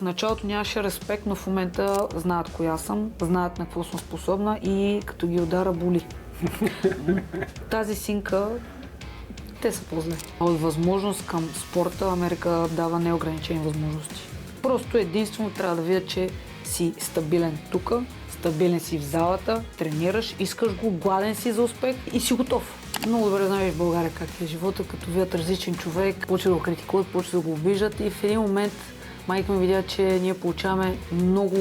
В началото нямаше респект, но в момента знаят коя съм, знаят на какво съм способна и като ги удара боли. Тази синка, те са по-зле. От възможност към спорта Америка дава неограничени възможности. Просто единствено трябва да видя, че си стабилен тук, стабилен си в залата, тренираш, искаш го, гладен си за успех и си готов. Много добре знаеш в България как е живота, като видят различен човек, почва да го критикуват, почва да го обиждат и в един момент майка ми видя, че ние получаваме много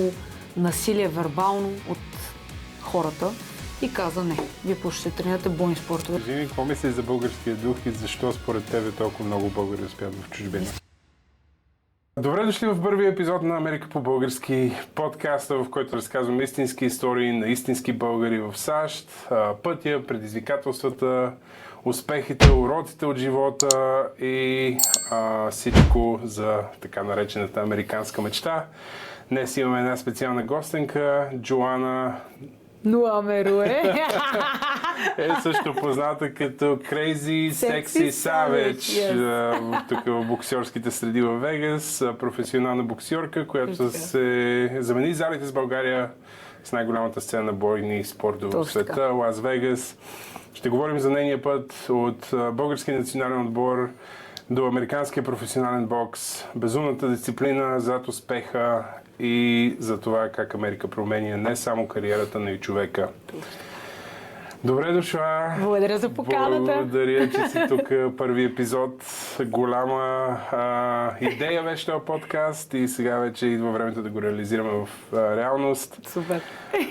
насилие вербално от хората и каза не, вие ще тренирате бойни спортове. Кажи ми, какво мислиш за българския дух и защо според тебе толкова много българи успяват в чужбина? Добре дошли в първия епизод на Америка по български, подкаста, в който разказвам истински истории на истински българи в САЩ, пътя, предизвикателствата, успехите, уроците от живота и всичко за така наречената американска мечта. Днес имаме една специална гостенка, Джоана Нуамеруе. е също позната като Crazy Sexy Savage. Тук в боксерските среди в Вегас. Професионална боксерка, която се замени залите с България с най-голямата сцена на бойни спортове в света, Лас Вегас. Ще говорим за нейния път от българския национален отбор до американския професионален бокс, безумната дисциплина зад успеха и за това как Америка променя не само кариерата, но и човека. Добре дошла! Благодаря за поканата! Благодаря, че си тук първи епизод. Голяма идея беше този подкаст и сега вече идва времето да го реализираме в реалност. Супер!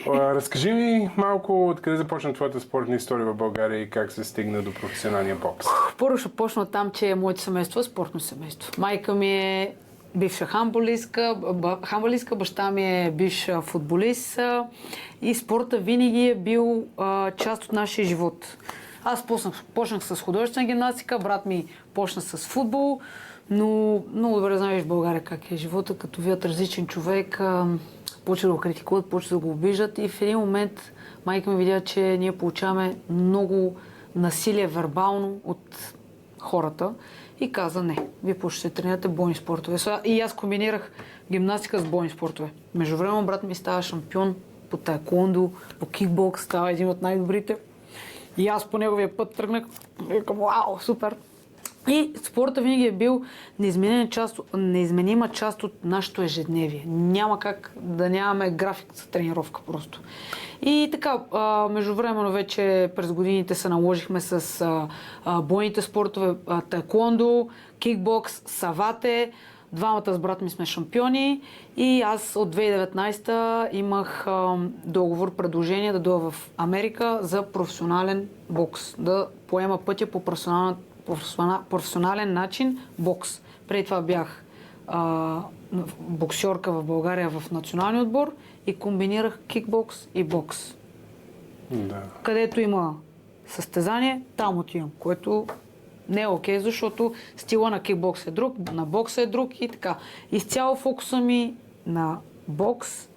Разкажи ми малко откъде започна твоята спортна история в България и как се стигна до професионалния бокс. Първо ще почна там, че моето семейство е спортно семейство. Майка ми е бивша хандбалистка, баща ми е бивш футболист и спорта винаги е бил част от нашия живот. Аз почнах с художествена гимнастика, брат ми почна с футбол, но много добре знаеш в България как е живота, като видят различен човек, почва да го критикуват, почва да го обиждат и в един момент майка ми видя, че ние получаваме много насилие вербално от хората. И каза не, вие ще тренирате бойни спортове. И аз комбинирах гимнастика с бойни спортове. Междувременно брат ми става шампион по таеквондо, по кикбокс, става един от най-добрите. И аз по неговия път тръгнах и викам, вау, супер! И спорта винаги е бил неизменима част от нашето ежедневие. Няма как да нямаме график за тренировка просто. И така, междувременно вече през годините се наложихме с бойните спортове, таеквондо, кикбокс, савате. Двамата с брат ми сме шампиони и аз от 2019 имах договор, предложение да дойда в Америка за професионален бокс, да поема пътя по професионален начин бокс. Преди това бях боксерка в България в националния отбор и комбинирах кикбокс и бокс. Да. Където има състезание, там отивам, което не е окей, защото стила на кикбокс е друг, на бокс е друг и така. Изцяло фокуса ми на бокс,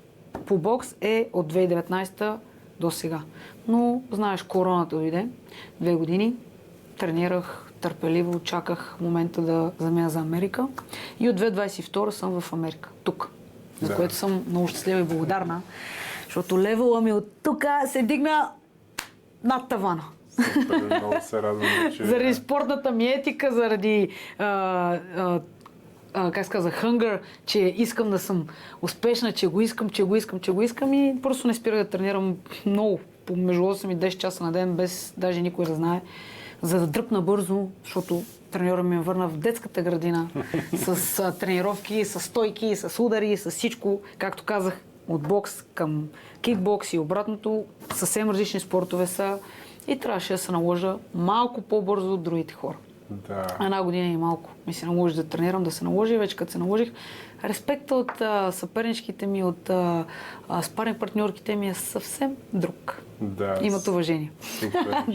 по бокс е от 2019 до сега. Но, знаеш, короната дойде, 2 години, тренирах търпеливо, чаках момента да замина за Америка и от 2022 съм в Америка, тук, за което съм много щастлива и благодарна, защото левела ми от тук се дигна над тавана. Много се радвам, че... Заради спортната ми етика, заради как се каза, hunger, че искам да съм успешна, че го искам и просто не спирах да тренирам много, между 8 и 10 часа на ден, без даже никой да знае, за да дръпна бързо, защото треньора ми върна в детската градина с тренировки, с стойки, с удари, с всичко, както казах, от бокс към кикбокс и обратното, съвсем различни спортове са и трябваше да се наложа малко по-бързо от другите хора. Да. 1 година и малко ми се наложи да тренирам, да се наложи и вече като се наложих, респекта от съперничките ми, от спаринг партньорките ми е съвсем друг. Да. Имат уважение. Супер.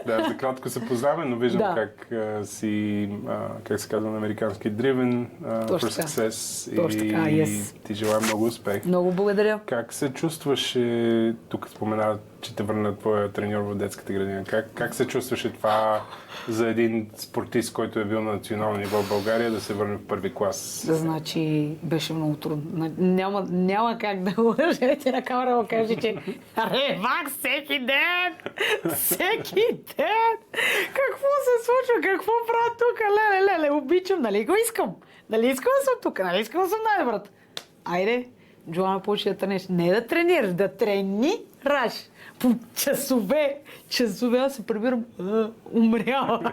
Да, за кратко се познаваме, но виждам как си, как се казва на американски, driven for success и ти желая много успех. Много благодаря. Как се чувстваше, тук спомена, че те върна твоя треньор в детската градина, как се чувстваше това за един спортист, който който е бил на национално ниво в България, да се върне в първи клас? Значи беше много трудно. Няма как да лъжете на камера да каже, че ревак всеки ден! Всеки ден! Какво се случва? Какво правя тук? Леле, обичам, нали го искам? Нали искам да съм тук? Нали искам да съм най-добрат? Айде, Джоана почи да тренираш. Не да тренираш, да тренираш. По часове аз се прибирам умряла.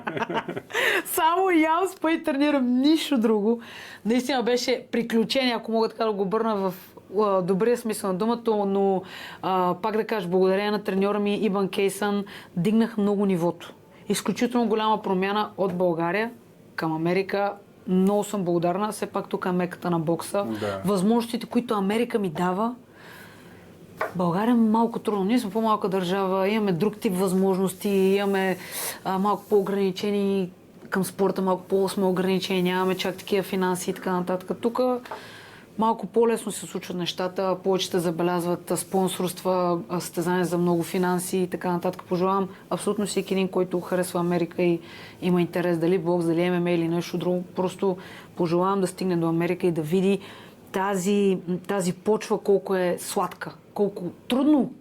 Само ям, спа и тренирам, нищо друго. Наистина беше приключение, ако мога така да го обърна в добрия смисъл на думата, но пак да кажа, благодарение на треньора ми Ибан Кейсън, дигнах много нивото. Изключително голяма промяна от България към Америка. Много съм благодарна. Все пак тук е меката на бокса. Да. Възможностите, които Америка ми дава, България е малко трудно. Ние сме по-малка държава, имаме друг тип възможности, имаме малко по-ограничени към спорта, малко по-сме ограничени, нямаме чак такива финанси и така нататък. Тук малко по-лесно се случват нещата, повече те забелязват спонсорства, състезания за много финанси и така нататък. Пожелавам абсолютно всеки един, който харесва Америка и има интерес дали бокс, дали ММА или нещо друго. Просто пожелавам да стигне до Америка и да види тази почва колко е сладка, колко трудно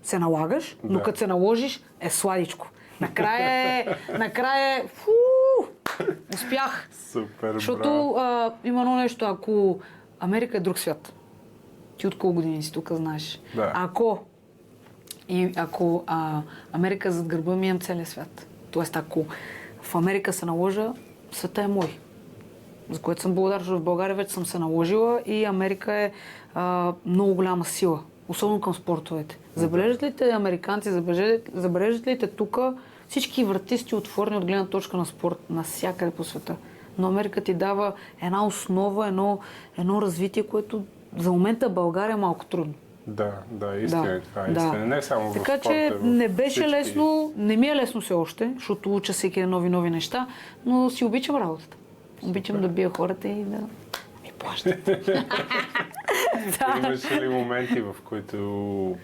се налагаш, но като се наложиш е сладичко. Накрая успях. Супер, защото има едно нещо, ако Америка е друг свят. Ти от колко години си тук знаеш. Да. Ако Америка зад гърба ми имам целия свят. Тоест, ако в Америка се наложа, света е мой. За което съм благодарна, защото в България вече съм се наложила и Америка е много голяма сила. Особено към спортовете. Забележат ли те американци, забележат ли те тук всички врати сте отворени от гледна точка на спорт навсякъде по света. Но Америка ти дава една основа, едно развитие, което за момента България е малко трудно. Да, истина това е истина. Не само в спорта. Така че не беше лесно, не ми е лесно все още, защото уча всеки нови неща, но си обичам работата. Обичам да бия хората и да ми плащат. Имаш ли моменти, в които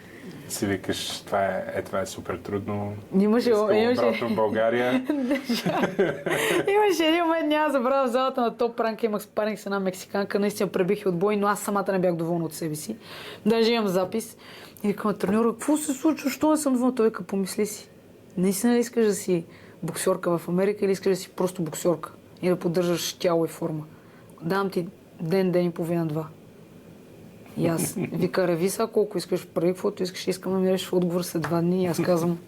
си викаш, това е супер трудно, имаше обратно в България? Имаше един момент, няма забравя, в залата на Топ Ранк имах спаринг с една мексиканка, наистина пребих и отбой, но аз самата не бях доволна от себе си. Даже имам запис и викам на треньора, какво се случва, що не съм доволна? Той вика, помисли си, наистина ли искаш да си боксерка в Америка или искаш да си просто боксерка и да поддържаш тяло и форма? Давам ти ден и половина, 2. И аз вика, реви са, колко искаш, прави каквото искам да ми дадеш отговор след 2 дни. И аз казвам,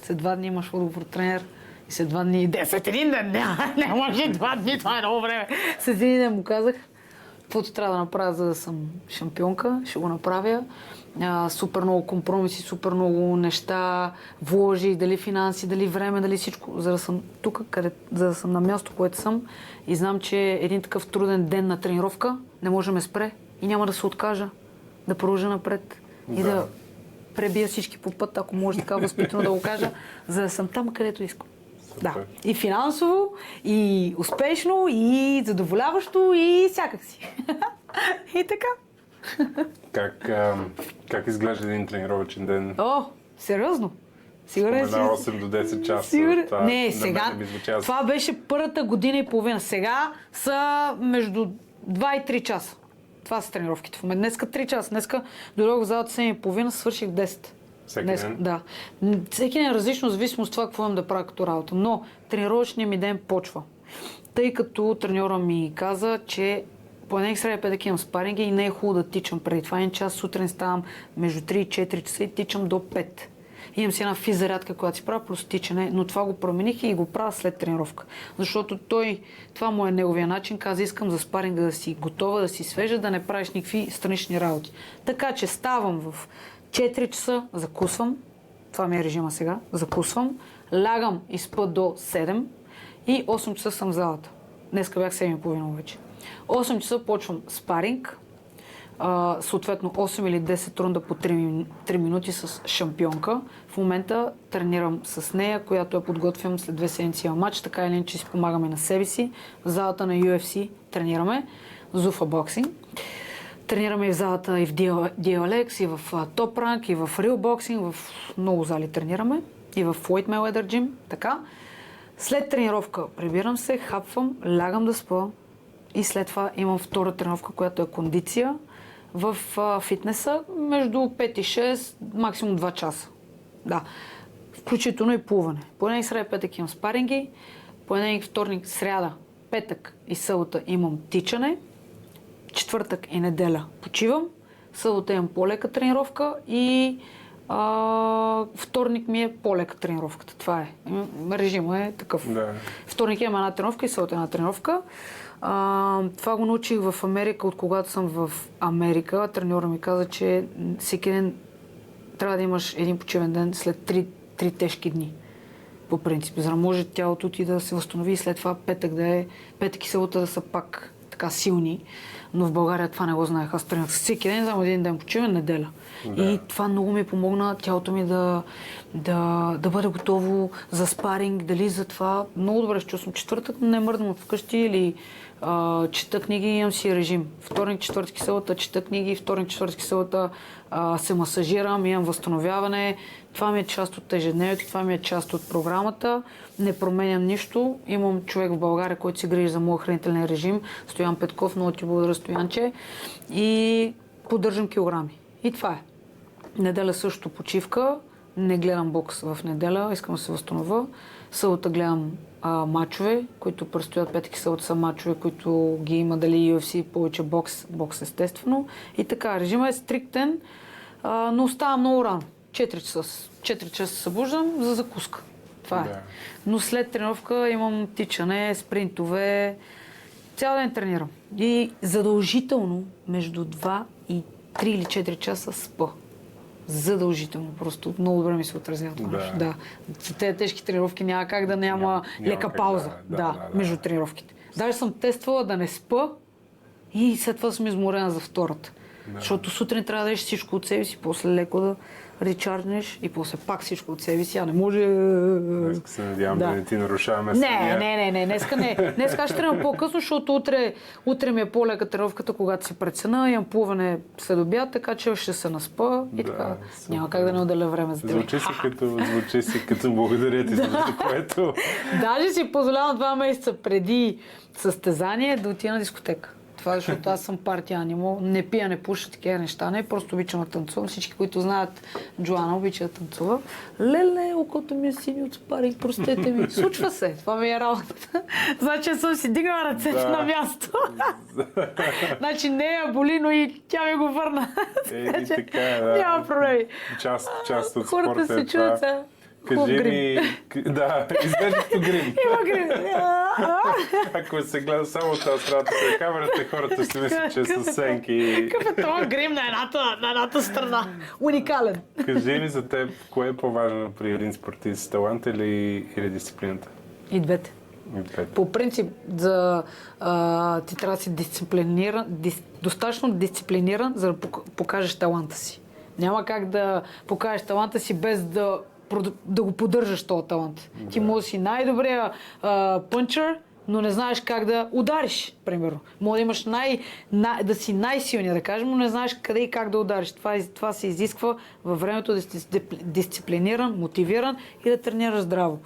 след 2 дни имаш отговор, тренер. И след 2 дни, 10 един ден, не може 2 дни, това е много време. След един ден му казах, каквото трябва да направя, за да съм шампионка, ще го направя. Супер много компромиси, супер много неща вложих, дали финанси, дали време, дали всичко, за да съм тук, за да съм на място, което съм. И знам, че един такъв труден ден на тренировка не може да ме спре и няма да се откажа, да продължа напред и да пребия всички по път, ако може така възпитано да го кажа, за да съм там, където искам. Да. И финансово, и успешно, и задоволяващо, и всякак си. И така. Как изглежда един тренировъчен ден? О, сериозно? Сигурен си? 8 до 10 часа. Не, сега. Това беше първата година и половина. Сега са между 2 и 3 часа. Това са тренировките. В момента днеска 3 часа. Днеска дойдох в залата 7:30, свърших 10. Всеки ден? Да. Всеки ден е различно, зависимо от това какво имам да правя като работа. Но тренировъчният ми ден почва. Тъй като треньора ми каза, че понеделник, сряда, петък имам спаринги и не е хубаво да тичам. Преди това 1 час сутрин ставам между 3 и 4 часа и тичам до 5. Имам си една физзарядка, която си правя плюс тичане, но това го промених и го правя след тренировка. Защото това му е неговия начин. Каза, искам за спаринга да си готова, да си свежа, да не правиш никакви странични работи. Така че ставам в 4 часа, закусвам. Това ми е режима сега. Закусвам. Лягам и спа до 7 и 8 часа съм в залата. Днеска бях 7:30 вече. 8 часа почвам спаринг. Съответно 8 или 10 рунда по 3 минути с шампионка. В момента тренирам с нея, която я подготвям след 2 седмици на матч, така или иначе си помагаме на себе си. В залата на UFC тренираме, Зуфа боксинг. Тренираме и в залата и в DLX, и в Top Rank, и в Real Boxing, в много зали тренираме. И в Floyd Mayweather Gym, така. След тренировка прибирам се, хапвам, лягам да спа и след това имам втора тренировка, която е кондиция в фитнеса между 5 и 6, максимум 2 часа. Да. Включително и плуване. Понеделник, сряда, петък имам спаринги, понеделник, вторник, сряда, петък и събота имам тичане, четвъртък и неделя почивам, събота имам по-лека тренировка и вторник ми е по-лека тренировката. Това е. Режимът е такъв. Да. Вторник имам една тренировка и събота една тренировка. Това го научих в Америка, от когато съм в Америка. Треньора ми каза, че всеки ден трябва да имаш един почивен ден след 3 тежки дни. По принцип, за да може тялото ти да се възстанови и след това петък и събота да са пак така силни. Но в България това не го знаех. Аз тренирах всеки ден, само един ден почивен, неделя. Да. И това много ми помогна тялото ми да бъде готово за спаринг, дали за това. Много добре ще чувствам. Четвъртък не мърдам от вкъщи или чета книги, имам си режим. Вторник, четвъртък и събота чета книги, вторник, четвъртък и събота се масажирам, имам възстановяване. Това ми е част от ежедневието, това ми е част от програмата. Не променям нищо. Имам човек в България, който се грижи за моя хранителен режим. Стоян Петков, много ти благодаря, Стоянче. И поддържам килограми. И това е. Неделя също почивка. Не гледам бокс в неделя, искам да се възстановя. Събота гледам мачове, които предстоят петък и събота са мачове, които ги има дали UFC, повече бокс естествено. И така, режимът е стриктен, но остава много рано. 4 часа се събуждам за закуска. Това е. Да. Но след тренировка имам тичане, спринтове, цял ден тренирам. И задължително между 2 и 3 или 4 часа спа. Задължително. Просто много добре ми се отразява това нещо. Да. За тези тежки тренировки няма как да няма лека пауза. Да, между тренировките. Даже съм тествала да не спа и след това съм изморена за втората. Да. Защото сутрин трябва да дадеш всичко от себе си, после леко да речарнеш и после пак всичко от себе си, а не може... Днеска се надявам да не ти нарушаваме съня. Не, днеска не. Днеска ще тренирам по-късно, защото утре ми е по-лека тренировката, когато си прецена, имам плуване след обяд, така че ще се наспа и така. Няма как да не отделя време за тебе. Звучи си като благодаря ти за което. Даже си позволявам 2 месеца преди състезание да отида на дискотека. Това защото аз съм партия анимал, не пия, не пуша такива неща, не просто обичам да танцувам. Всички, които знаят Джоана, обича да танцува. Леле, окото ми е сини от спаринг, простете ми. Случва се, това ми е работата. Значи съм си дигала ръцете на място. Значи не я боли, но и тя ми го върна. Няма проблеми. Част от хората спорта се чудят. Кажи ми... Да, изглеждаш като грим. Има грим. Ако се гледа само тази страната на камерата, хората си мислят, че са сенки. Какъв е това грим на едната страна? Уникален. Кажи ми за теб, кое е по-важно при един спортист? Талант или дисциплината? И двете. По принцип, ти трябва да си дисциплиниран, достатъчно дисциплиниран, за да покажеш таланта си. Няма как да покажеш таланта си без да го поддържаш този талант. Да. Ти може да си най-добрия пънчър, но не знаеш как да удариш, примерно. Може да имаш да си най-силният, да кажем, но не знаеш къде и как да удариш. Това се изисква във времето да си дисциплиниран, мотивиран и да тренираш здраво.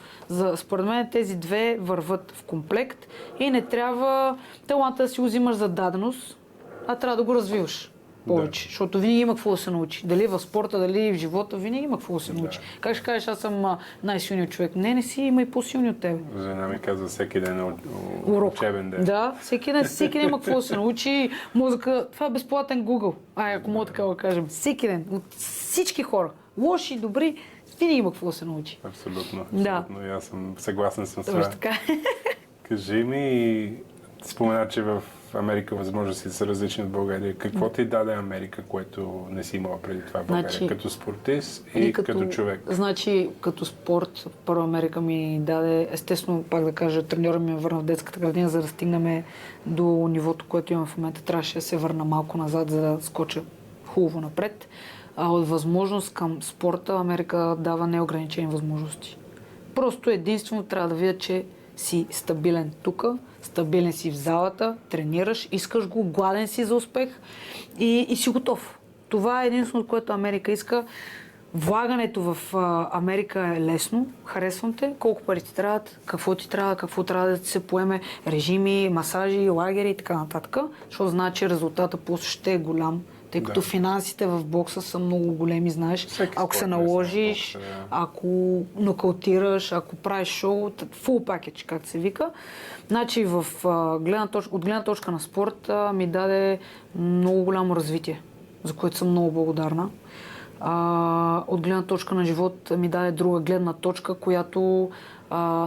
Според мен тези две върват в комплект и не трябва таланта да си го взимаш за даденост, а трябва да го развиваш повече, защото винаги има какво да се научи. Дали в спорта, дали в живота, винаги има какво да се научи. Как ще кажеш, аз съм най-силният човек? Не си, има и по-силни от тебе. Жена ми казва всеки ден учебен ден. Да, всеки ден има какво да се научи. Музика, това е безплатен Google. Ако мога така да кажем. Всеки ден. От всички хора. Лоши, добри, винаги има какво да се научи. Абсолютно. Да. И аз съм съгласен с това. Точно така. Кажи ми, спомена, че в Америка възможности са различни от България. Какво ти даде Америка, което не си имала преди това в България? Като спортист и като човек? Значи, като спорт, първо Америка ми даде, естествено, пак да кажа, треньора ми ме върна в детската градина, за да стигнем до нивото, което имам в момента. Трябваше да се върна малко назад, за да скоча хубаво напред. От възможност към спорта Америка дава неограничени възможности. Просто единствено трябва да видя, че си стабилен тук, стабилен си в залата, тренираш, искаш го, гладен си за успех и си готов. Това е единственото, което Америка иска. влагането в Америка е лесно, харесвам те, колко пари ти трябват, какво трябва да се поеме, режими, масажи, лагери и така нататък, защото значи резултата после ще е голям, тъй като финансите в бокса са много големи, знаеш, ако се наложиш, ако нокаутираш, ако правиш шоу, full package, както се вика. Значи от гледна точка на спорт ми даде много голямо развитие, за което съм много благодарна. От гледна точка на живот ми даде друга гледна точка, която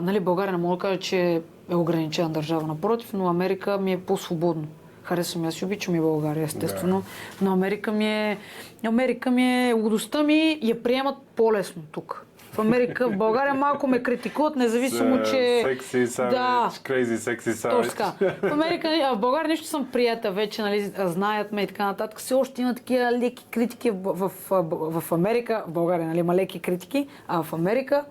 нали, България не мога да кажа, че е ограничена държава, напротив, но Америка ми е по-свободно. Харесвам, аз и обичам и България, естествено, но Америка ми е лудостта ми я приемат по-лесно тук. В Америка, в България малко ме критикуват, независимо, че... Секси Савич, crazy секси Савич. Точно така. В България нищо съм приета вече, нали, знаят ме и така нататък. Все още има такива леки критики в Америка. В България, нали, има леки критики, а в Америка...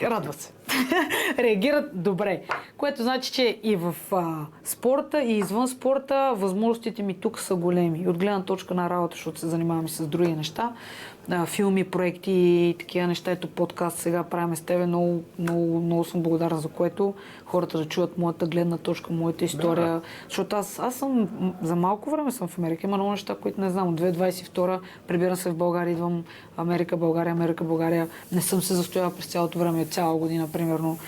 Радват се. Реагират добре. Което значи, че и в спорта, и извън спорта, възможностите ми тук са големи. И от гледна точка на работа, защото се занимавам и с други неща. Филми, проекти и такива неща. Ето подкаст сега правим с тебе. Много съм благодарна за което. Хората да чуят моята гледна точка, моята история. Защото аз съм за малко време съм в Америка. Има много неща, които не знам. От 2022 прибирам се в България, идвам Америка, България. Не съм се застояла през цялото време, цяла година, примерно.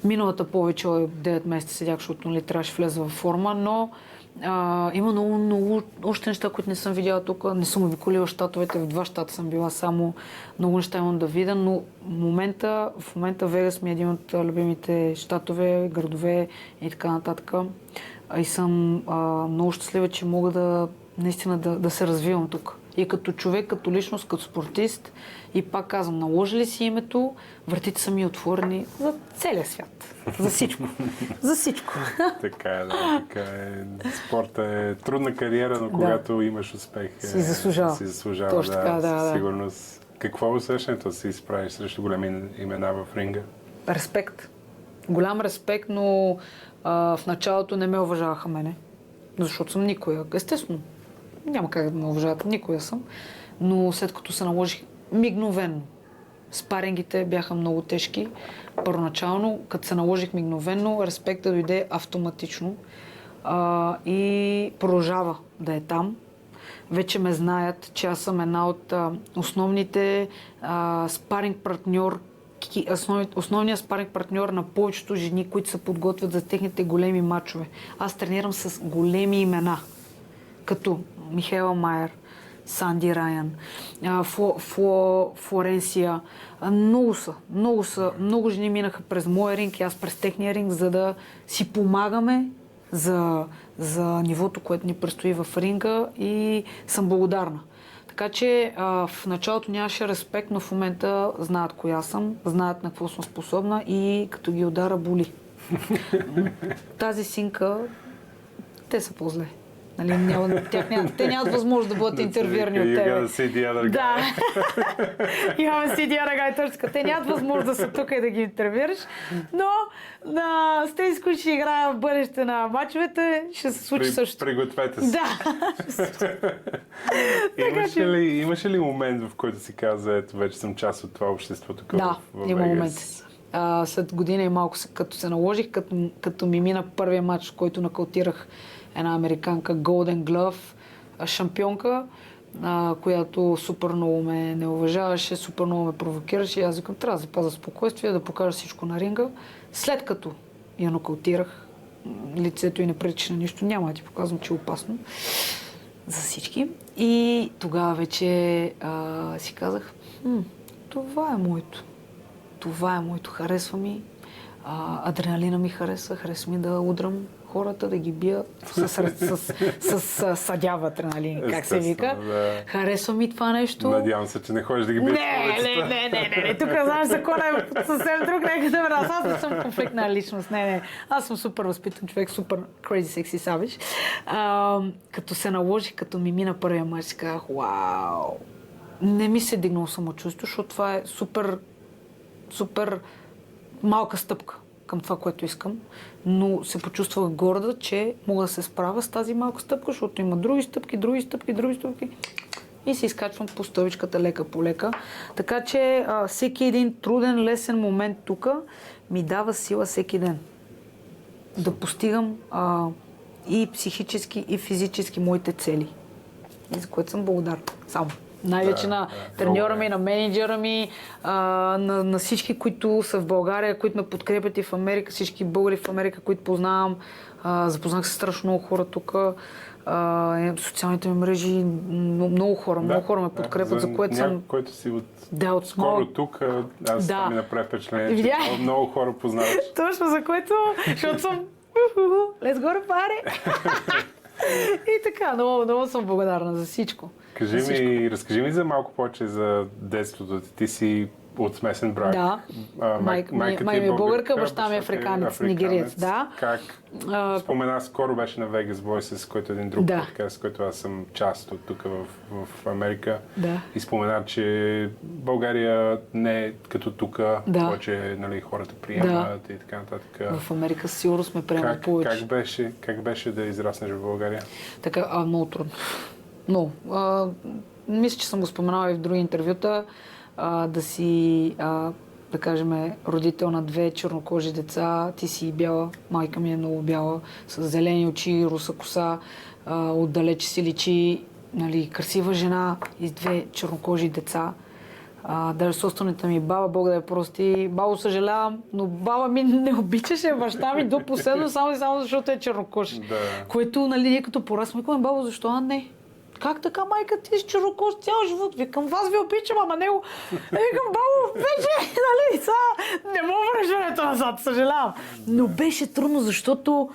Миналата повече 9 месеца седях, защото нали, трябваше влезе в форма, но има много още неща, които не съм видяла тук. Не съм обиколила щатовете, в 2 щата съм била само. Много неща имам да видя, но в момента Вегас ми е един от любимите щатове, градове и така нататък. И съм много щастлива, че мога наистина да се развивам тук. И като човек, като личност, като спортист. И пак казвам, наложи ли си името, вратите са ми отворени за целия свят. За всичко. За всичко. Така е, да. Така е. Спорта е трудна кариера, но когато имаш успех, си заслужава. Точно така, да. Сигурност. Какво е усещането да се изправиш срещу големи имена в ринга? Респект. Голям респект, но в началото не ме уважаваха мене. Защото съм никоя. Естествено. Няма как да ме уважават. Никоя съм. Но след като се наложих мигновено. Спарингите бяха много тежки. Първоначално, като се наложих мигновено, респекта дойде автоматично и продължава да е там. Вече ме знаят, че аз съм една от основните спаринг партньор, основният спаринг партньор на повечето жени, които се подготвят за техните големи матчове. Аз тренирам с големи имена, като Михаела Майер, Санди Райан, Флоренция. Много жени минаха през моя ринг и аз през техния ринг, за да си помагаме за нивото, което ни предстои в ринга и съм благодарна. Така че в началото нямаше респект, но в момента знаят коя съм, знаят на какво съм способна и като ги удара боли. Тази синка, те са по-зле. Нали, те нямат възможност да бъдат интервюирани от тебе. Да. Имаме си диарага точка. Те нямат възможност да са тук и да ги интервюираш, но с тези, които ще играят в бъдеще на мачовете, ще се случи също. Пригответе се. Да. Имаше ли момент, в който си каза, ето вече съм част от това общество тук в Вегас? Да, има момент. След година и малко, като се наложих, като ми мина първия матч, в който нокаутирах една американка Golden Glove шампионка, която супер много ме не уважаваше, супер много ме провокираше и аз викам, трябва да запазя спокойствие, да покажа всичко на ринга. След като я нокаутирах, лицето й не пречи на нищо, няма да ти показвам, че е опасно за всички. И тогава вече си казах, това е моето. Това е моето. Харесва ми. Адреналина ми харесва ми да удрам хората, да ги бия с съдява адреналин, как се вика. Да. Харесва ми това нещо. Надявам се, че не ходиш да ги биеш. Не. Тук знаеш, закона е съвсем друг. Аз не съм конфликтна личност. Не. Аз съм супер възпитан човек, супер crazy sexy savage. Като се наложи, като ми мина първия мач, си казах, вау! Не ми се дигнало самочувствие, защото това е супер малка стъпка. към това, което искам, но се почувствах горда, че мога да се справя с тази малка стъпка, защото има други стъпки и се изкачвам по стълбичката лека по лека. Така че всеки един труден, лесен момент тук ми дава сила всеки ден да постигам и психически, и физически моите цели. И за което съм благодарна. Само. Най-вече на треньора ми, на менеджера ми, на всички, които са в България, които ме подкрепят и в Америка, всички българи в Америка, които познавам. Запознах се страшно много хора тук. Социалните ми мрежи, много хора ме подкрепят, за което съм... Който си от скоро тук, аз ми направи впечатление, че много хора познаваш. Точно, за което, защото съм... Let's go, пари! И така, много съм благодарна за всичко. Разкажи ми за малко повече за детството. Ти си от смесен брак. Да. Майка ми е българка, баща ми е африканец, нигериец. Да. Как? Спомена, скоро беше на Vegas Voices, който е един друг подкаст, който аз съм част от тук в Америка. Да. И спомена, че България не е като тук, повече хората приемат и така нататък. В Америка сигурно сме приемат повече. Как беше да израснеш в България? Така, много трудно. Но, мисля, че съм го споменала и в други интервюта, да си, да кажем, родител на 2 чернокожи деца, ти си бяла, майка ми е много бяла, с зелени очи, руса коса, отдалече си личи, нали, красива жена и с 2 чернокожи деца. Даже собствената ми баба, Бог да я прости, бабо съжалявам, но баба ми не обичаше баща ми до последно, само защото е чернокож. Да. Което, нали, ние като пораснем, викаме, бабо, защо не? Как така, майка, ти си чернокож цял живот? Викам, вас ви обичам, ама него... Викам, бабо, вече, нали, не мога връщането назад, съжалявам. Но беше трудно, защото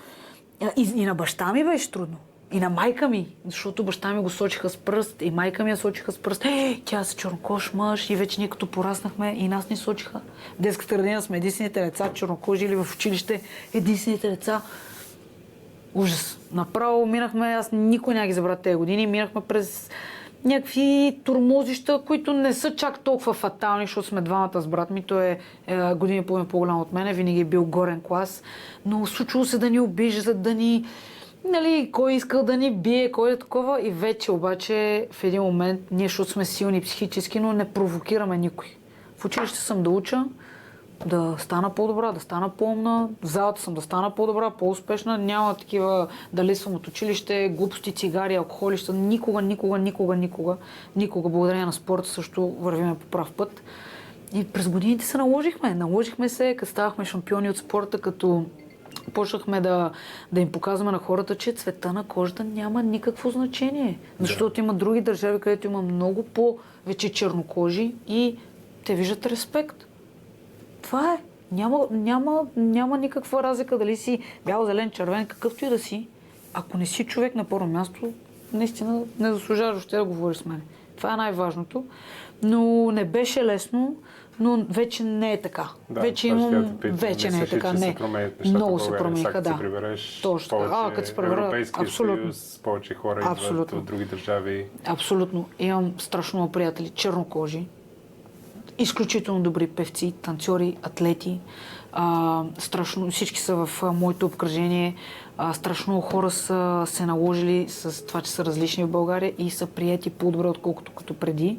и на баща ми беше трудно. И на майка ми, защото баща ми го сочиха с пръст, и майка ми я сочиха с пръст. Тя е чернокож мъж, и вече ние като пораснахме, и нас ни сочиха. В детската градина сме единствените деца, чернокожи, или в училище единствените деца. Ужас. Направо минахме, аз никой няма ги забравя тези години, минахме през някакви тормозища, които не са чак толкова фатални, защото сме двамата с брат ми, той е години и половина по-голям от мене, винаги е бил горен клас, но случило се да ни обиждат, да ни... Нали, кой искал да ни бие, кой е такова, и вече обаче в един момент ние, защото сме силни психически, но не провокираме никой. В училище съм да уча, да стана по-добра, да стана по-умна, в залата съм да стана по-добра, по-успешна, няма такива дали съм от училище, глупости, цигари, алкохолища, никога, благодарение на спорта също вървиме по прав път. И през годините се наложихме се, като ставахме шампиони от спорта, като почнахме да им показваме на хората, че цвета на кожата няма никакво значение. Защото има други държави, където има много повече чернокожи и те виждат респект. Това е. Няма никаква разлика дали си бял, зелен, червен, какъвто и да си. Ако не си човек на първо място, наистина не заслужаваш въобще да говориш с мен. Това е най-важното. Но не беше лесно, но вече не е така. Да, вече не е така. Не. Много се промениха, да. Точно. Като се прибереш, абсолютно. Съюз, повече хора идват от други държави. Абсолютно. Имам страшно много приятели, чернокожи, изключително добри певци, танцори, атлети. Страшно, всички са в моето обкръжение. Страшно много хора са се наложили с това, че са различни в България и са приети по-добре, отколкото като преди.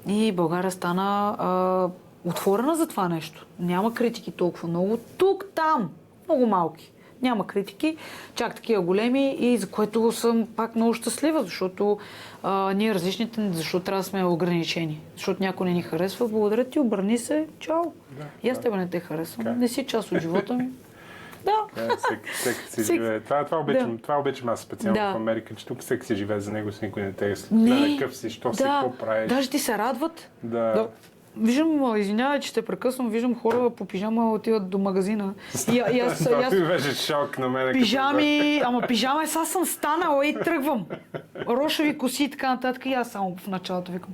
И България стана отворена за това нещо. Няма критики толкова много. Тук, там, много малки. Няма критики, чак такива големи, и за което съм пак много щастлива, защото ние различните, защото трябва да сме ограничени. Защото някой не ни харесва, благодаря ти, обърни се, чао. Да, и аз тебе не те харесвам, не си част от живота ми. Да. Всеки си живее. Това обичам аз специално в Америка, че тук всеки си живее за него, с никой не те гледа къв си, що си, какво правиш. Даже ти се радват. Да. Виждам, извинявай, че те прекъсвам, виждам хора по пижама отиват до магазина. И аз беше шок на мен. Пижами, ама пижама е, сега съм станала и тръгвам. Рошеви коси и така нататък, и аз само в началото викам.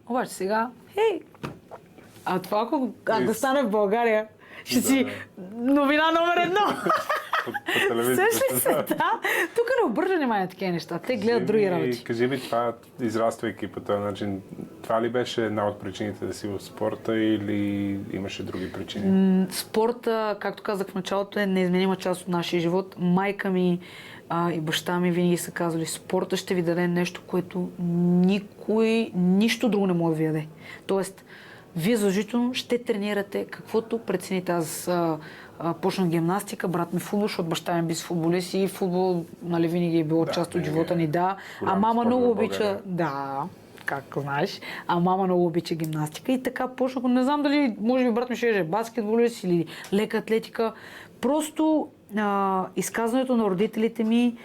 Обаче сега, хей! А това ако да стане в България, ще си новина номер 1. По телевизията. Сещаш се, да. Тук не обръжа внимание на такива неща. Те гледат други работи. Кажи ми това, израствайки по този начин, Това ли беше една от причините да си в спорта или имаше други причини? Спорта, както казах в началото, е неизменима част от нашия живот. Майка ми и баща ми винаги са казвали, спорта ще ви даде нещо, което нищо друго не може да ви даде. Тоест, вие задължително ще тренирате каквото прецените. Аз почнах гимнастика, брат ми футбол, защото баща ми би футболист и футбол, нали, винаги е било част от живота ни, да. А мама много обича, да, как знаеш, а мама много обича гимнастика и така почнах, не знам дали, може би брат ми ще е баскетболист или лека атлетика. Просто изказването на родителите ми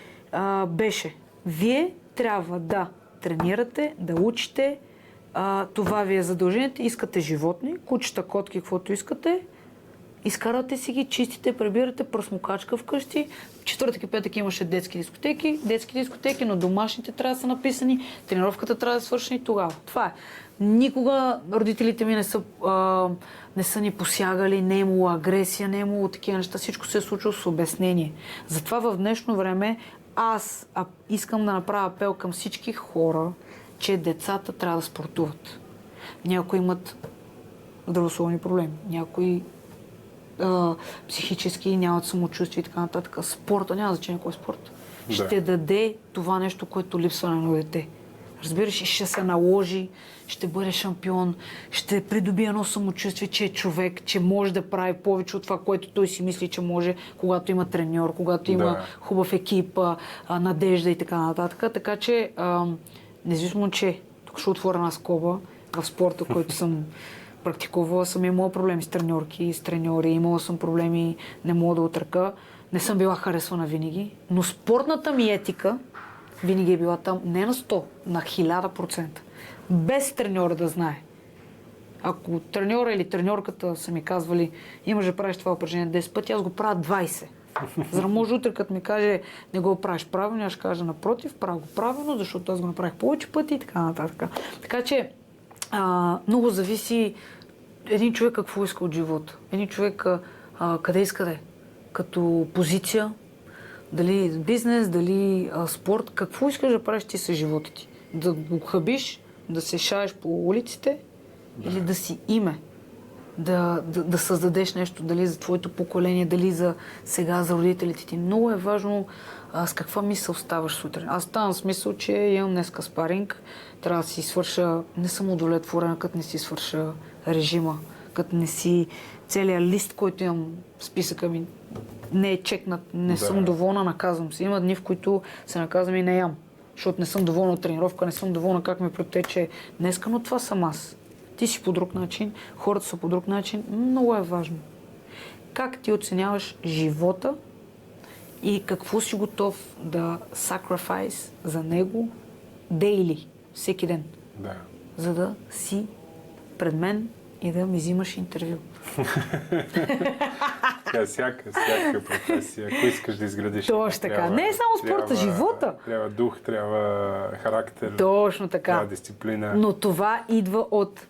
беше, вие трябва да тренирате, да учите, това ви е задължението, искате животни, кучета, котки, каквото искате, изкарате си ги, чистите, прибирате пръсмокачка вкъщи. Четвъртък и петък имаше детски дискотеки, но домашните трябва да са написани, тренировката трябва да е свършена и тогава. Това е. Никога родителите ми не са ни посягали, не е имало агресия, не е имало такива неща. Всичко се е случило с обяснение. Затова в днешно време аз искам да направя апел към всички хора, че децата трябва да спортуват. Някои имат здравословни проблеми, някои психически, нямат самочувствие и така нататък. Спорта, няма значение кой е спорт. Да. Ще даде това нещо, което липсва на едно дете. Разбираш, ще се наложи, ще бъде шампион, ще придобие едно самочувствие, че е човек, че може да прави повече от това, което той си мисли, че може, когато има треньор, когато има хубав екип, надежда и така нататък. Така че, независимо, че тук ще отворя една скоба в спорта, който съм практикувала, съм имала проблеми с треньорки, с треньори, имала съм проблеми, не мога да отръка. Не съм била харесвана винаги, но спортната ми етика винаги е била там не на 100, на 1000%. Без треньора да знае. Ако треньора или треньорката са ми казвали, имаш да правиш това упражнение 10 пъти, аз го правя 20. За да може утре, като ми каже, не го правиш правилно, аз ще кажа напротив, правя го правилно, защото аз го направих повече пъти и така нататък. Така че много зависи един човек какво иска от живота. Един човек къде иска да е. Като позиция, дали бизнес, дали спорт, какво искаш да правиш ти с живота ти? Да го хабиш, да се шаеш по улиците или да си име? Да създадеш нещо, дали за твоето поколение, дали за сега, за родителите ти. Много е важно с каква мисъл ставаш сутрин. Аз ставам с мисъл, че имам днеска спаринг, трябва да си свърша, не съм удовлетворена, като не си свърша режима, като не си целият лист, който имам в списъка ми, не е чекнат, не съм доволна, наказвам се. Има дни, в които се наказвам и не ям, защото не съм доволна от тренировка, не съм доволна как ми протече днеска, но това съм аз. Ти си по друг начин, хората са по друг начин. Много е важно. Как ти оценяваш живота и какво си готов да sacrifice за него daily, всеки ден. Да. За да си пред мен и да ми взимаш интервю. Всяка професия, ако искаш да изградиш. Точно така. Не е само спорта, живота. Трябва дух, трябва характер. Точно така. Трябва дисциплина. Но това идва от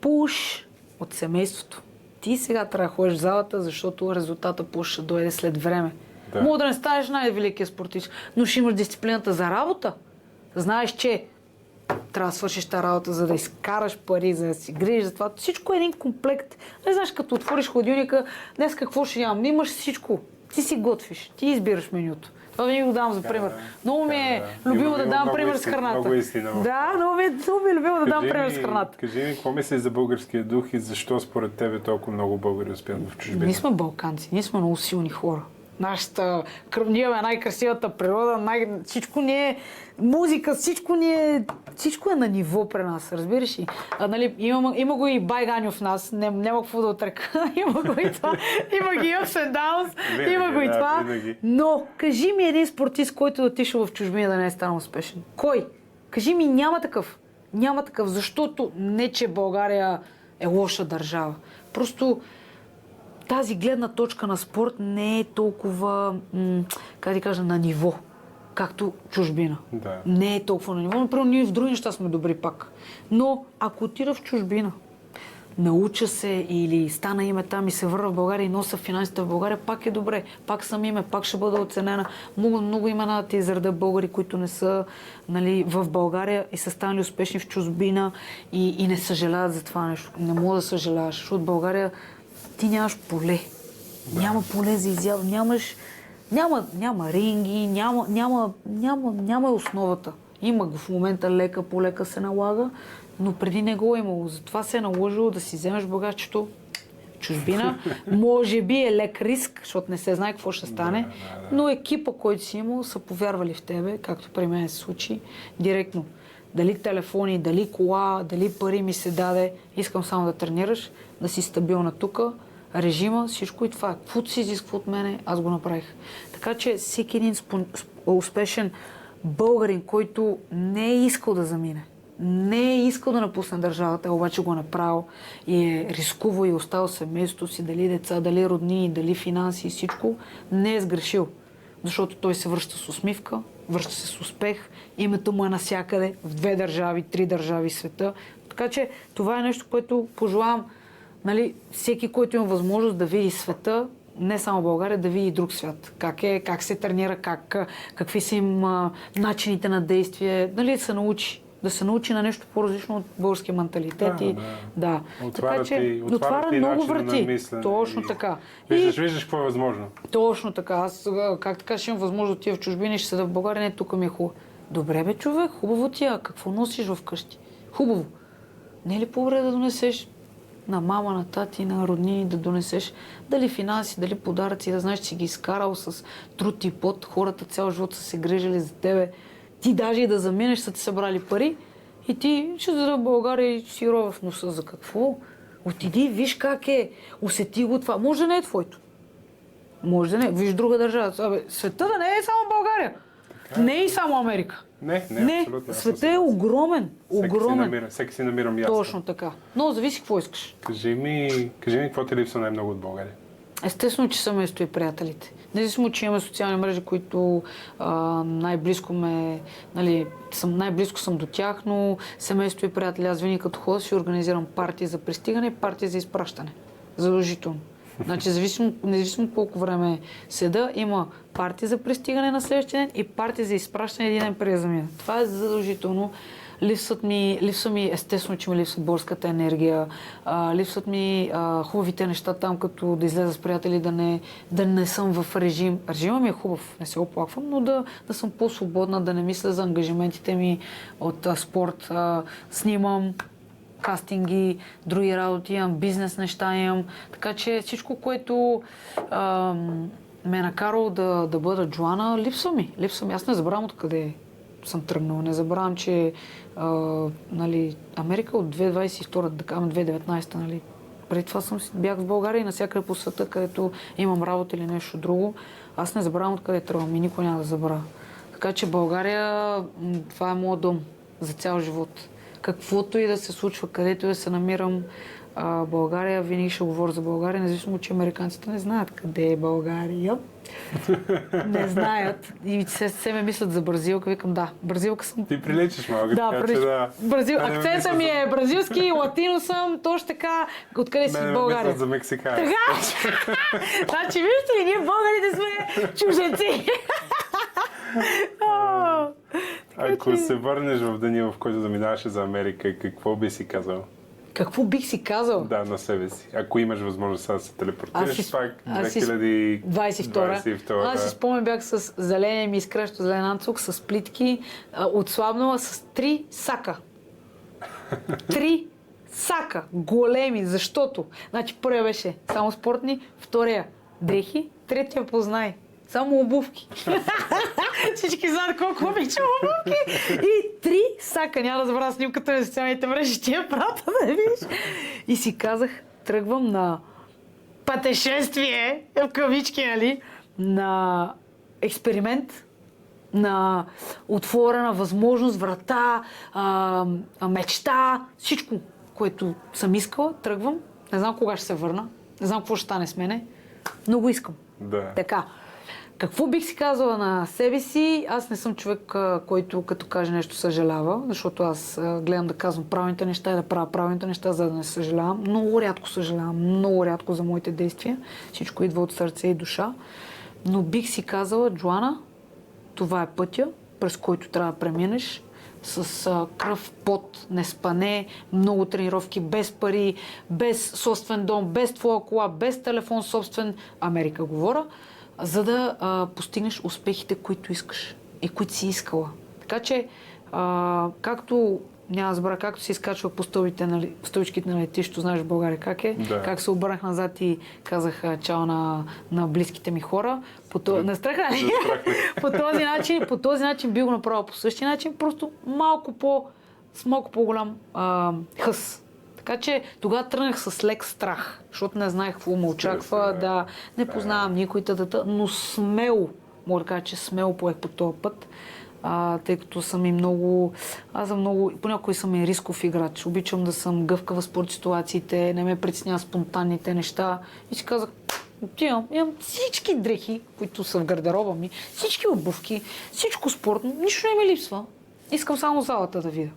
пуш, от семейството. Ти сега трябва да ходиш в залата, защото резултата пуш ще дойде след време. Да. Мога да не станеш най-великият спортист, но ще имаш дисциплината за работа. Знаеш, че трябва да свършиш тази работа, за да изкараш пари, за да си грижиш за това. Всичко е един комплект. Не знаеш, като отвориш хладилника, днес какво ще нямам. Имаш всичко. Ти си готвиш. Ти избираш менюто. Това винаги го давам за пример. Много ми е любимо да давам пример с храната. Много истина. Да, много ми е любимо да давам пример с храната. Кажи ми, какво мислиш за българския дух и защо според тебе толкова много българи успяват в чужбина? Ние сме балканци, ние сме много силни хора. Нашата кръвния е най-красивата природа, всичко ни е музика, всичко е на ниво при нас, разбираш ли? Нали, има го и Байганю в нас, няма какво да отрека, има го и това, има ги ups and downs, има го и това. Винаги. Но кажи ми един спортист, който да отишъл в чужбина да не е станал успешен. Кой? Кажи ми, няма такъв. Няма такъв, защото не, че България е лоша държава. Просто тази гледна точка на спорт не е толкова, как да кажа, на ниво, както чужбина. Да. Не е толкова на ниво. Например, ние в други неща сме добри пак. Но ако отида в чужбина, науча се или стана име там и се върна в България и нося финансите в България, пак е добре. Пак съм име, пак ще бъда оценена. Много имена да ти изреда българи, които не са, нали, в България и са станали успешни в чужбина и не съжаляват за това нещо. Не мога да съжаляваш, защото в България ти нямаш поле. Да. Няма поле за изява, няма ринги, няма основата. Има го в момента, лека по лека се налага, но преди не го е имало. Затова се е наложило да си вземеш богатчето чужбина. Може би е лек риск, защото не се знае какво ще стане, но екипа, който си имал, са повярвали в тебе, както при мен се случи, директно. Дали телефони, дали кола, дали пари ми се даде. Искам само да тренираш, да си стабилна тука. Режима, всичко и това. Каквото се изисква от мене, аз го направих. Така че всеки един успешен българин, който не е искал да замине, не е искал да напусне държавата, обаче го е направил и е рискувал и оставил семейството си, дали деца, дали роднини, дали финанси и всичко, не е сгрешил. Защото той се връща с усмивка, връща се с успех, името му е навсякъде, в 2 държави, 3 държави света. Така че това е нещо, което пожелавам, нали, всеки, който има възможност да види света, не само България, да види друг свят. Как се тренира, какви са им начините на действие, нали, да се научи на нещо по-различно от българския менталитет. Да. Отваря много врати. Точно така. Виждаш какво е възможно. Точно така. Аз, как така, ще имам възможност да отида в чужбина и ще седа в България, не, тук ми е хубаво. Добре бе, човек, хубаво ти, а какво носиш вкъщи? Хубаво. Не е ли по-добре да донесеш на мама, на тати, на роднини, да донесеш дали финанси, дали подаръци, да знаеш, че си ги изкарал с труд и пот, хората цял живот са се грижили за тебе. Ти даже и да заминеш, са ти събрали пари и ти ще даде в България и си рова в носа. За какво? Отиди, виж как е, усети го това. Може да не е твоето. Може да не е. Виж друга държава. Света да не е само България. Така. Не е и само Америка. Не, абсолютно. Света е огромен. Всеки си намира място. Точно така. Но зависи какво искаш. Кажи ми какво те липсва най-много от България? Естествено, че семейството и приятелите. Независимо, че имаме социални мрежи, които най-близко съм до тях, но семейство и приятели. Аз винаги като ходя си организирам партии за пристигане и партии за изпращане. Задължително. Значи, независимо колко време седа, има партия за пристигане на следващия ден и партия за изпращане един ден преди замина. Това е задължително. Липсва ми, естествено, че ми липсва българската енергия, липсват ми хубавите неща там, като да излеза с приятели, да не съм в режим. Режимът ми е хубав, не се оплаквам, но да съм по-свободна, да не мисля за ангажиментите ми от спорт. Снимам кастинги, други работи, имам бизнес неща, имам. Така че всичко, което ме е накарало да бъда Джоана, липсва ми. Аз не забравям откъде съм тръгнала. Не забравям, че Америка от 2022, да кажем 2019, нали, преди това бях в България и навсякъде по света, където имам работа или нещо друго. Аз не забравям откъде тръгвам и никой няма да забравя. Така че България, това е моят дом за цял живот. Каквото и да се случва, където и да се намирам, България, винаги ще говоря за България, независимо, че американците не знаят къде е България. Не знаят. И се ме мислят за бразилка. Викам, да, бразилка съм. Ти приличаш малко. Да, акцентът ми е бразилски, латино съм, точно така. Откъде си в България? Мислят за мексиканец. Така! Значи, виждате ли, ние българите сме чужденци. Ако се върнеш в деня, в който заминаваше за Америка, какво би си казал? Какво бих си казал? Да, на себе си. Ако имаш възможност да се телепортираш пак 2022. Аз си спомням, бях с зеления ми изкрещо зелен анцук, с плитки, отслабнала с 3 сака. 3 сака. Големи, защото. Значи първия беше само спортни, втория дрехи, третия познай. Само обувки. Всички знаят колко обичам обувки. И 3 сака. Няма да забравя снимката на социалните мрежи. Ти я прата да видиш. И си казах, тръгвам на пътешествие, в кавички, нали, на експеримент, на отворена възможност, врата, мечта, всичко, което съм искала, тръгвам. Не знам кога ще се върна, не знам какво ще стане с мене, но го искам. Да. Така. Какво бих си казала на себе си? Аз не съм човек, който като каже нещо съжалява, защото аз гледам да казвам правилните неща и да правя правилните неща, за да не съжалявам. Много рядко съжалявам, много рядко за моите действия. Всичко идва от сърце и душа. Но бих си казала, Джоана, това е пътя, през който трябва да преминеш. С кръв, пот, неспане, много тренировки, без пари, без собствен дом, без твоя кола, без телефон собствен, Америка говоря, за да постигнеш успехите, които искаш и които си искала. Така че, както няма да забравя, както се изкачва по стълбичките на летището, знаеш в България как е, Да. как се обърнах назад и казах чао на близките ми хора. На страха, нали? По този начин би го направил по същия начин, просто с малко по-голям хъс. Така че тогава тръгнах с лек страх, защото не знаех какво ме очаква, да не познавам никой, но смело, мога да кажа, че смело поех по този път. Тъй като съм и много... Понякога съм и рисков играч. Обичам да съм гъвкава според ситуациите, не ме притесняват спонтанните неща. И си казах, имам всички дрехи, които са в гардероба ми, всички обувки, всичко спортно, нищо не ми липсва. Искам само залата да видя.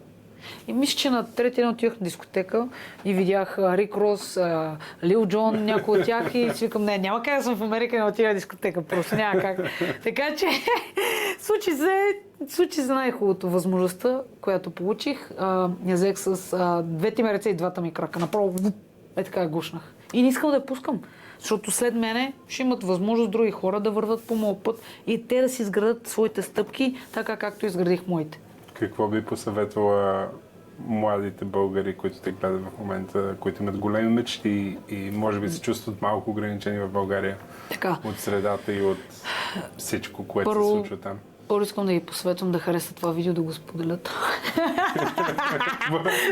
И мисля, че на третия ден отивах на дискотека и видях Рик Рос, Лил Джон, някой от тях и си викам, няма как да съм в Америка и не отида на дискотека, просто няма как. Така че случи се най-хубавото. Възможността, която получих, я взех с двете ми ръце и двата ми крака. Направо така я гушнах. И не искам да я пускам, защото след мене ще имат възможност други хора да върват по моят път и те да си изградат своите стъпки, така както изградих моите. Какво би посъветвала младите българи, които те гледат в момента, които имат големи мечти и може би се чувстват малко ограничени в България от средата и от всичко, което се случва там? Първо искам да ги посъветвам да харесат това видео, да го споделят.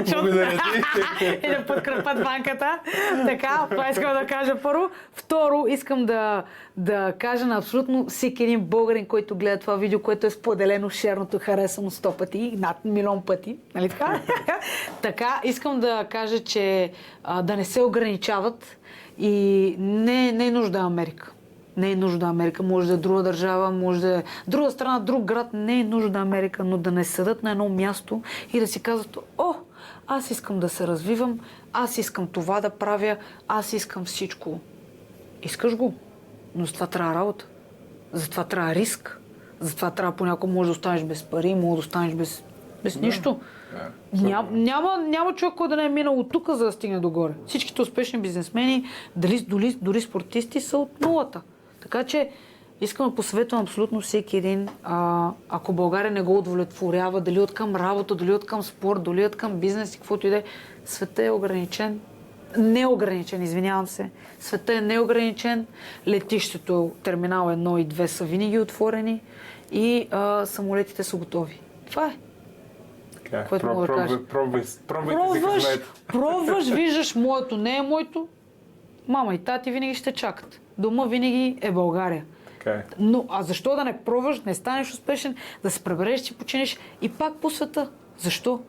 Благодаря ти. И да подкрепят банката. Така, това искам да кажа първо. Второ, искам да кажа на абсолютно всеки един българин, който гледа това видео, което е споделено, шерното, харесано 100 пъти, над 1 милион пъти. Нали така? Така, искам да кажа, че да не се ограничават и не е нужда Америка. Не е нужда Америка, може да е друга държава, може да е друга страна, друг град, не е нужда Америка, но да не седат на едно място и да си казват, аз искам да се развивам, аз искам това да правя, аз искам всичко. Искаш го, но за това трябва работа, за това трябва риск, за това трябва понякога може да останеш без пари, може да останеш без нищо. Няма човек, който да не е минал от тук, за да стигне догоре. Всичките успешни бизнесмени, дори спортисти са от нулата. Така че искам да посъветвам абсолютно всеки един, ако България не го удовлетворява, дали от към работа, дали от към спорт, дали от към бизнес и каквото и да е, светът е ограничен. Неограничен, извинявам се. Светът е неограничен. Летището, терминал 1 и 2 са винаги отворени и самолетите са готови. Това е. Което мога да кажа. Пробваш, виждаш моето, не е моето. Мама и тати винаги ще чакат. Дома винаги е България. Но защо да не пробваш, не станеш успешен, да се пребереш, че починеш и пак по света? Защо?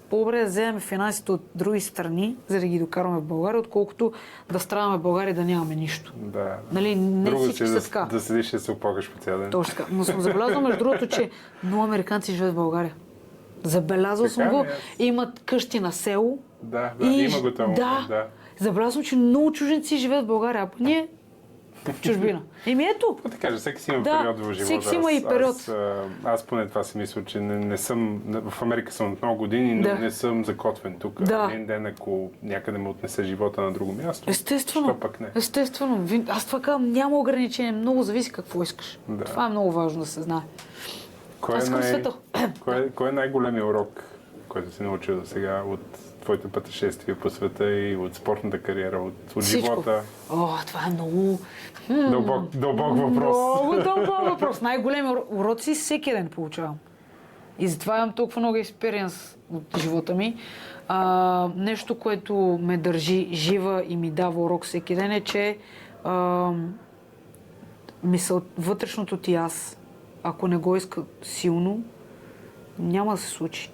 По-добре да вземем финансите от други страни, за да ги докараме в България, отколкото да страдаме в България и да нямаме нищо. Да. Нали, не всички са така. Да седиш и да се опогаш по цял ден. Точно така. Но съм забелязал между другото, че много американци живеят в България. Забелязал съм го. Имат къщи на село. Да, има го това. Да. Забелязал съм, че много чужденци живеят в България, а ние в чужбина. Ето. Какво да кажа, всеки си има период в живота. Всеки си има и период. Аз поне това си мисля, че не съм... В Америка съм от много години, но не съм закотвен тук. Един ден, ако някъде ме отнесе живота на друго място, естествено, пък не. Естествено. Аз това казвам, няма ограничение, много зависи какво искаш. Да. Това е много важно да се знае. Кой е най-големият урок, който си научил до сега от твоите пътешествия по света и от спортната кариера, от живота? Това е много... Дълбок въпрос. Много дълбок въпрос. Най-големи уроци всеки ден получавам. И затова имам толкова много експириенс от живота ми. Нещо, което ме държи жива и ми дава урок всеки ден е, че вътрешното ти аз, ако не го иска силно, няма да се случи.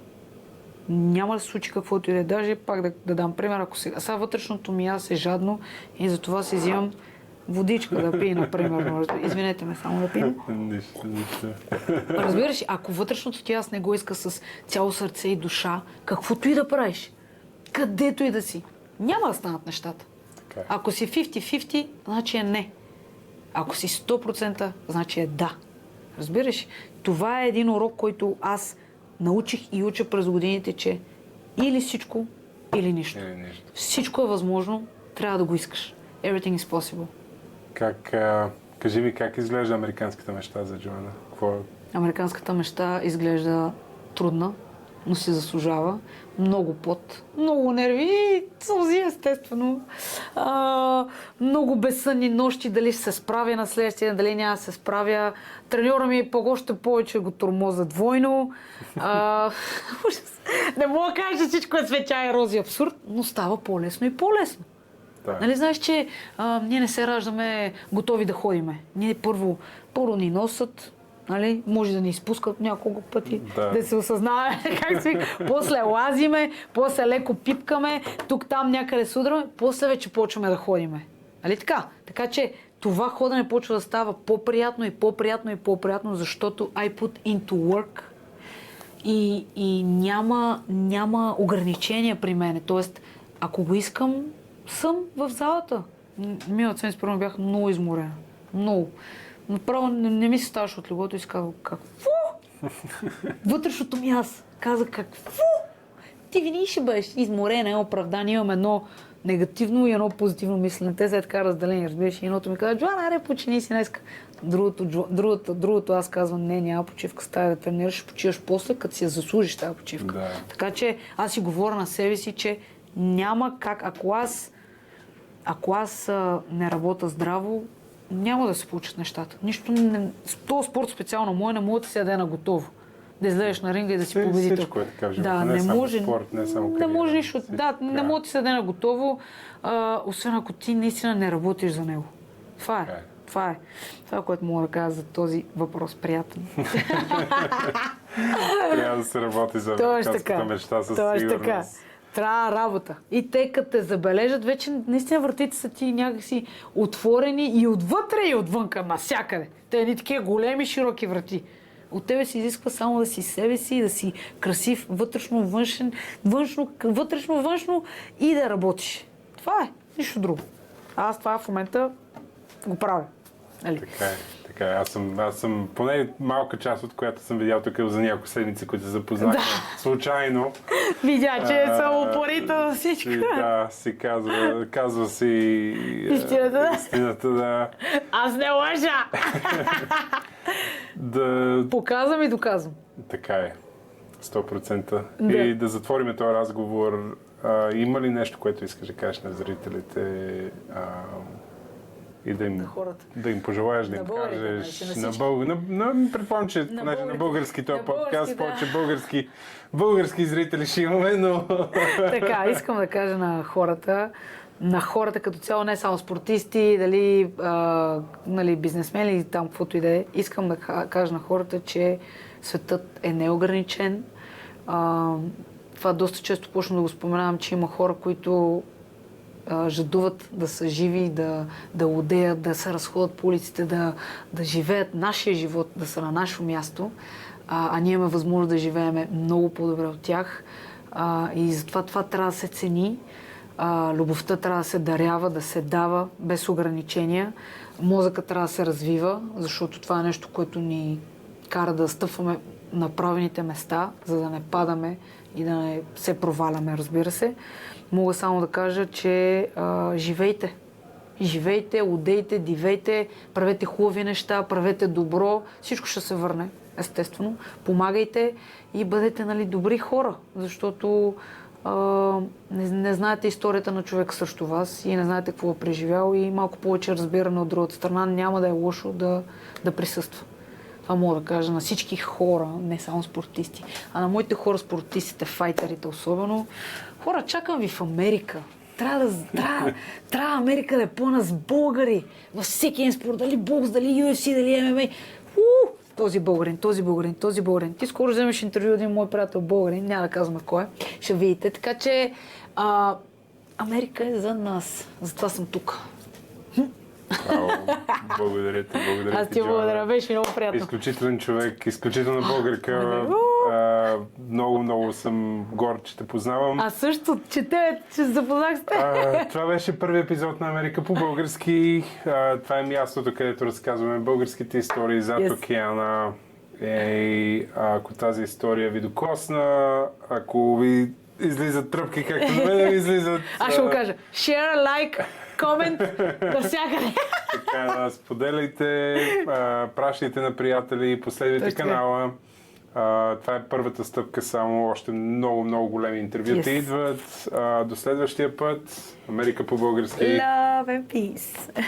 Няма да се случи каквото и да е. Даже пак да дам пример, ако сега вътрешното ми аз е жадно и затова си взимам водичка да пие, например. Извинете ме, само да пие. Нищо. Разбираш, ако вътрешното ти аз не го иска с цяло сърце и душа, каквото и да правиш, където и да си, няма да станат нещата. Така е. Ако си 50-50, значи е не. Ако си 100%, значи е да. Разбираш? Това е един урок, който аз научих и уча през годините, че или всичко, или нищо. Или нищо. Всичко е възможно, трябва да го искаш. Everything is possible. Кажи ми, как изглежда американската мечта за Джоана? Американската мечта изглежда трудна, но се заслужава. Много пот, много нерви и сълзи, естествено. Много безсънни нощи, дали ще се справя на следващия, дали няма да се справя. Треньора ми още повече го тормоза двойно. Не мога да кажа, че всичко е цветя и рози абсурд, но става по-лесно и по-лесно. Да. Нали знаеш, че ние не се раждаме готови да ходиме. Ние първо ни носят, нали? Може да ни изпускат няколко пъти, да се осъзнаваме как си. После лазиме, после леко пипкаме, тук-там някъде судраме, после вече почваме да ходиме. Нали така? Така че това ходене почва да става по-приятно и по-приятно и по-приятно, защото I put into work и няма ограничения при мене. Тоест, ако го искам, съм в залата. Миналата седмица първо бях много изморена. Много. Направо не ми се ставаше от леглото и си казвам, какво? Вътрешното ми аз каза, какво? Ти винаги ще бъдеш изморена, е оправдание. Имам едно негативно и едно позитивно мислене. Те са така разделени, разбираш. И едното ми казва, Джоана, аре, почини си днеска. Другото аз казвам, няма почивка, стая да тренираш, ще почиваш после, като си я заслужиш тази почивка. Да. Така че аз си говоря на себе си, че няма как, ако аз не работя здраво, няма да се получат нещата. Нищо не... Този спорт специално мой не може да се яде на готово. Да излезеш на ринга и да си победител. Всичко е така в живота. Да, не само спорт, не само кариера. Не може нищо. Да, не може да се яде на готово, освен ако ти наистина не работиш за него. Това е. Това, което мога да кажа за този въпрос. Приятен. Трябва да се работи за американската мечта със сигурност. Трябва работа. И те като те забележат, вече наистина вратите са ти някакси отворени и отвътре и отвънка, навсякъде. Те ни такива големи, широки врати. От тебе се изисква само да си себе си, да си красив, вътрешно, външен, вътрешно, външно и да работиш. Това е. Нищо друго. Аз това в момента го правя. Нали? Така е. Аз съм поне малка част, от която съм видял тук за няколко седмици, които се запознахме случайно. Видя, че съм упорита за всичко. Да, си казва си истината, да. Аз не лъжа! Показвам и доказвам. Така е. 100%. Да. И да затворим този разговор. Има ли нещо, което искаш да кажеш на зрителите? И да им пожелаеш, да им кажеш предполагам, че на български този подкаст, повече български зрители ще имаме, но... Така, искам да кажа на хората като цяло, не само спортисти, дали бизнесмени или там каквото и да е, искам да кажа на хората, че светът е неограничен. Това доста често почна да го споменавам, че има хора, които жадуват да са живи, да лудеят, да се разходят по улиците, да живеят нашия живот, да са на наше място, а ние имаме възможност да живеем много по-добре от тях. И затова това трябва да се цени. Любовта трябва да се дарява, да се дава без ограничения. Мозъкът трябва да се развива, защото това е нещо, което ни кара да стъпваме на правилните места, за да не падаме и да не се проваляме, разбира се. Мога само да кажа, че живейте. Живейте, лудейте, дивейте, правете хубави неща, правете добро. Всичко ще се върне, естествено. Помагайте и бъдете добри хора, защото не знаете историята на човек срещу вас и не знаете какво е преживял и малко повече разбиране от другата страна няма да е лошо да присъства. Това мога да кажа на всички хора, не само спортисти, а на моите хора, спортистите, файтерите особено. Хора, чакам ви в Америка. Трябва Америка да е пълна с българи. Във всеки един спорт, дали бокс, дали UFC, дали ММА. Този българин. Ти скоро вземеш интервю един мой приятел българин, няма да казваме кой е, ще видите. Така че Америка е за нас. Затова съм тук. Браво. Благодаря ти, Аз ти благодаря, беше много приятно. Изключителен човек, изключителна българка. Много съм горд, че те познавам. Аз също, че запознах с теб. Това беше първи епизод на Америка по български. Това е мястото, където разказваме българските истории зад океана. Ако тази история ви докосна, ако ви излизат тръпки, както на мен излизат... Аз ще го кажа. Share, like, комент, навсякъде. Така, споделяйте, пращайте на приятели, последвайте канала. Това е първата стъпка, само още много големи интервюта идват. До следващия път. Америка по български. Love and peace.